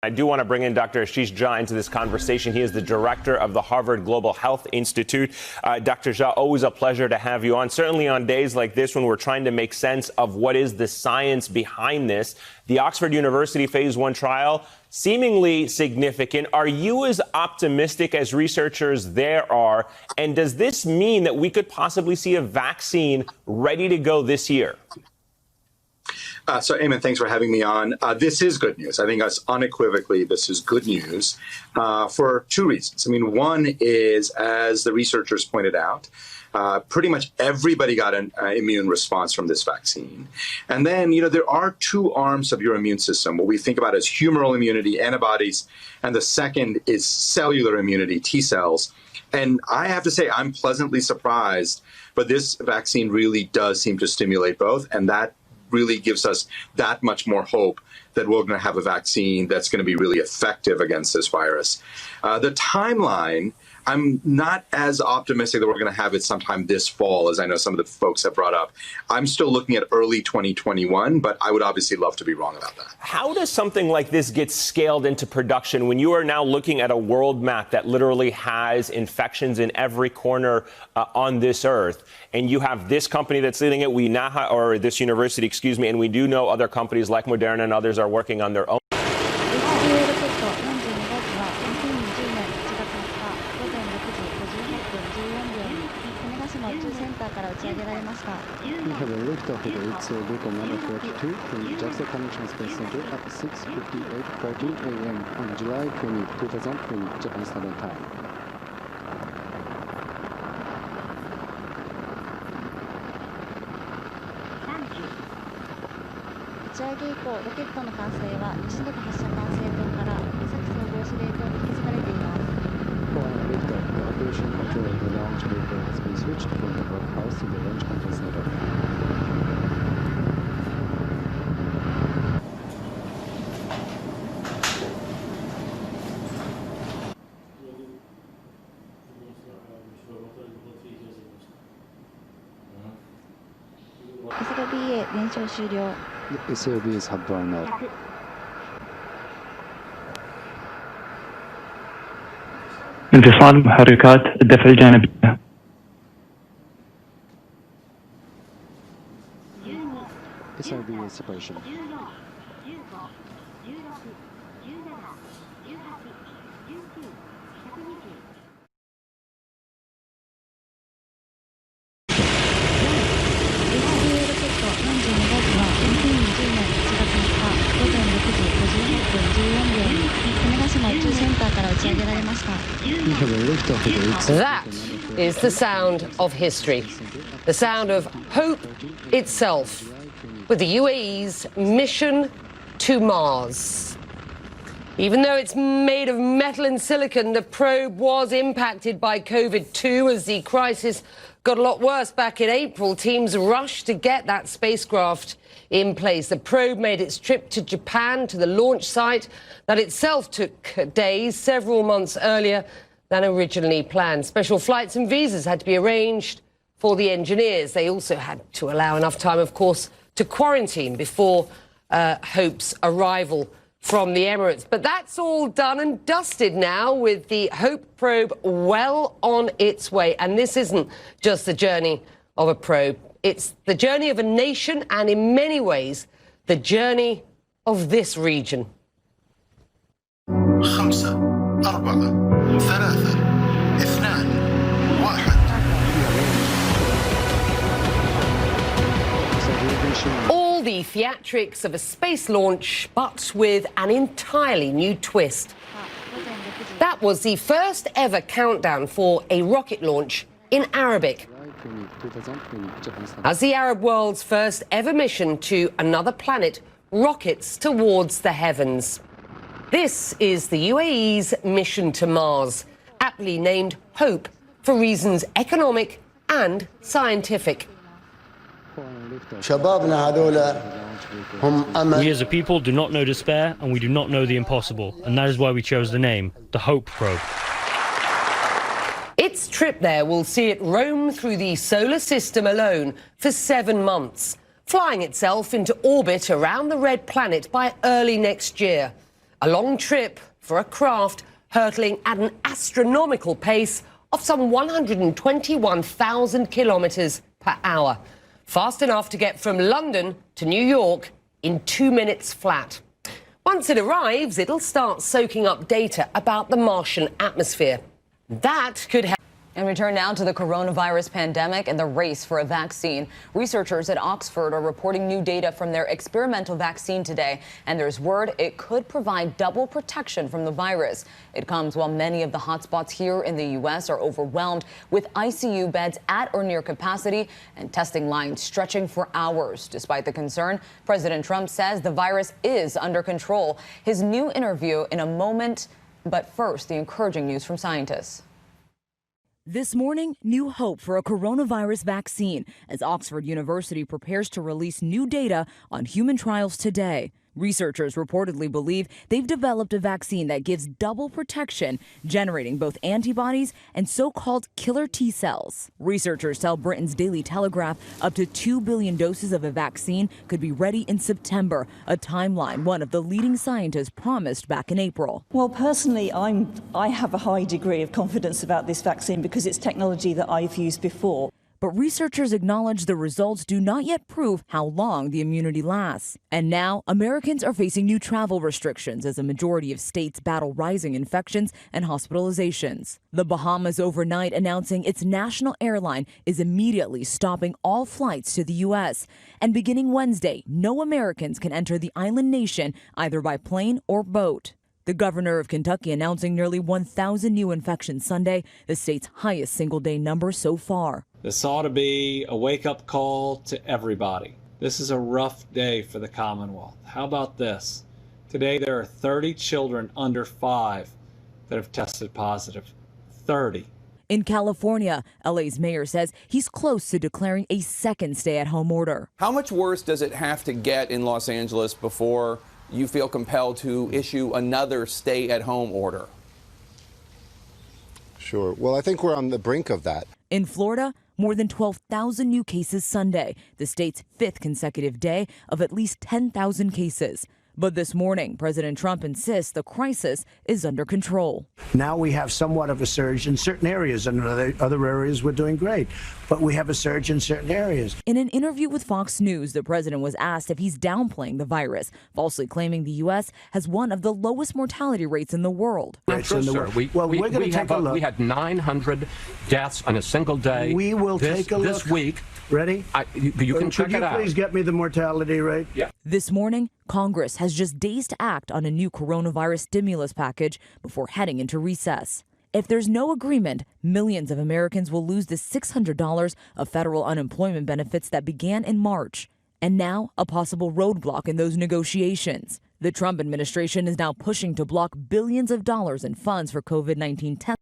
I do want to bring in Dr. Ashish Jha into this conversation. He is the director of the Harvard Global Health Institute. Dr. Jha, always a pleasure to have you on. Certainly on days like this when we're trying to make sense of what is the science behind this. The Oxford University phase 1 trial, seemingly significant. Are you as optimistic as researchers there are? And does this mean that we could possibly see a vaccine ready to go this year? So, Eamon, thanks for having me on. This is good news. I think unequivocally, this is good news for two reasons. I mean, one is, as the researchers pointed out, pretty much everybody got an immune response from this vaccine. And then, there are two arms of your immune system, what we think about as humoral immunity, antibodies, and the second is cellular immunity, T cells. And I have to say, I'm pleasantly surprised, but this vaccine really does seem to stimulate both, and that really gives us that much more hope that we're going to have a vaccine that's going to be really effective against this virus. The timeline, I'm not as optimistic that we're going to have it sometime this fall, as I know some of the folks have brought up. I'm still looking at early 2021, but I would obviously love to be wrong about that. How does something like this get scaled into production when you are now looking at a world map that literally has infections in every corner on this earth, and you have this company that's leading it, we now or this university, excuse me, and we do know other companies like Moderna and others are working on their own. We have a liftoff with vehicle number 42 from Jackson Connection Space Center at 6:58:14 a.m. on July 20, 2020, Japan Standard Time. 打ち上げ以降、ロケットの管制は西野発射管制塔から三崎総合司令塔に引き継がれています。 Following liftoff, the operation control of the launch vehicle has been switched from the workhouse to the launch control center. SLBA 燃焼終了。 The SLBs have burned out. انفصال محركات الدفع الجانبية. SLBA separation. That is the sound of history, the sound of hope itself, with the UAE's mission to Mars. Even though it's made of metal and silicon, the probe was impacted by COVID-2 as the crisis got a lot worse back in April. Teams rushed to get that spacecraft in place. The probe made its trip to Japan, to the launch site. That itself took days, several months earlier than originally planned. Special flights and visas had to be arranged for the engineers. They also had to allow enough time, of course, to quarantine before Hope's arrival from the Emirates. But that's all done and dusted now, with the Hope probe well on its way. And this isn't just the journey of a probe. It's the journey of a nation and, in many ways, the journey of this region. 5 4 3 2 1 All the theatrics of a space launch, but with an entirely new twist. That was the first ever countdown for a rocket launch in Arabic, as the Arab world's first ever mission to another planet rockets towards the heavens. This is the UAE's mission to Mars, aptly named Hope for reasons economic and scientific. We as a people do not know despair, and we do not know the impossible, and that is why we chose the name, the Hope Probe. Its trip there will see it roam through the solar system alone for 7 months, flying itself into orbit around the red planet by early next year. A long trip for a craft hurtling at an astronomical pace of some 121,000 kilometres per hour. Fast enough to get from London to New York in 2 minutes flat. Once it arrives, it'll start soaking up data about the Martian atmosphere. That could help. And return now to the coronavirus pandemic and the race for a vaccine. Researchers at Oxford are reporting new data from their experimental vaccine today, and there's word it could provide double protection from the virus. It comes while many of the hotspots here in the U.S. are overwhelmed with ICU beds at or near capacity and testing lines stretching for hours. Despite the concern, President Trump says the virus is under control. His new interview in a moment, but first, the encouraging news from scientists. This morning, new hope for a coronavirus vaccine as Oxford University prepares to release new data on human trials today. Researchers reportedly believe they've developed a vaccine that gives double protection, generating both antibodies and so-called killer T cells. Researchers tell Britain's Daily Telegraph up to 2 billion doses of a vaccine could be ready in September, a timeline one of the leading scientists promised back in April. Well, personally, I have a high degree of confidence about this vaccine because it's technology that I've used before. But researchers acknowledge the results do not yet prove how long the immunity lasts. And now, Americans are facing new travel restrictions as a majority of states battle rising infections and hospitalizations. The Bahamas overnight announcing its national airline is immediately stopping all flights to the U.S. And beginning Wednesday, no Americans can enter the island nation either by plane or boat. The governor of Kentucky announcing nearly 1,000 new infections Sunday, the state's highest single-day number so far. This ought to be a wake-up call to everybody. This is a rough day for the Commonwealth. How about this? Today there are 30 children under 5 that have tested positive. 30. In California, LA's mayor says he's close to declaring a second stay-at-home order. How much worse does it have to get in Los Angeles before you feel compelled to issue another stay-at-home order? Sure. Well, I think we're on the brink of that. In Florida, more than 12,000 new cases Sunday, the state's 5th consecutive day of at least 10,000 cases. But this morning, President Trump insists the crisis is under control. Now we have somewhat of a surge in certain areas, and other areas we're doing great. But we have a surge in certain areas. In an interview with Fox News, the president was asked if he's downplaying the virus, falsely claiming the U.S. has one of the lowest mortality rates in the world. We're going to take a look. We had 900 deaths on a single day. We will take a look. This week. Ready? You can check it out. Could you please get me the mortality rate? Yeah. This morning, Congress has just days to act on a new coronavirus stimulus package before heading into recess. If there's no agreement, millions of Americans will lose the $600 of federal unemployment benefits that began in March. And now, a possible roadblock in those negotiations. The Trump administration is now pushing to block billions of dollars in funds for COVID-19 testing.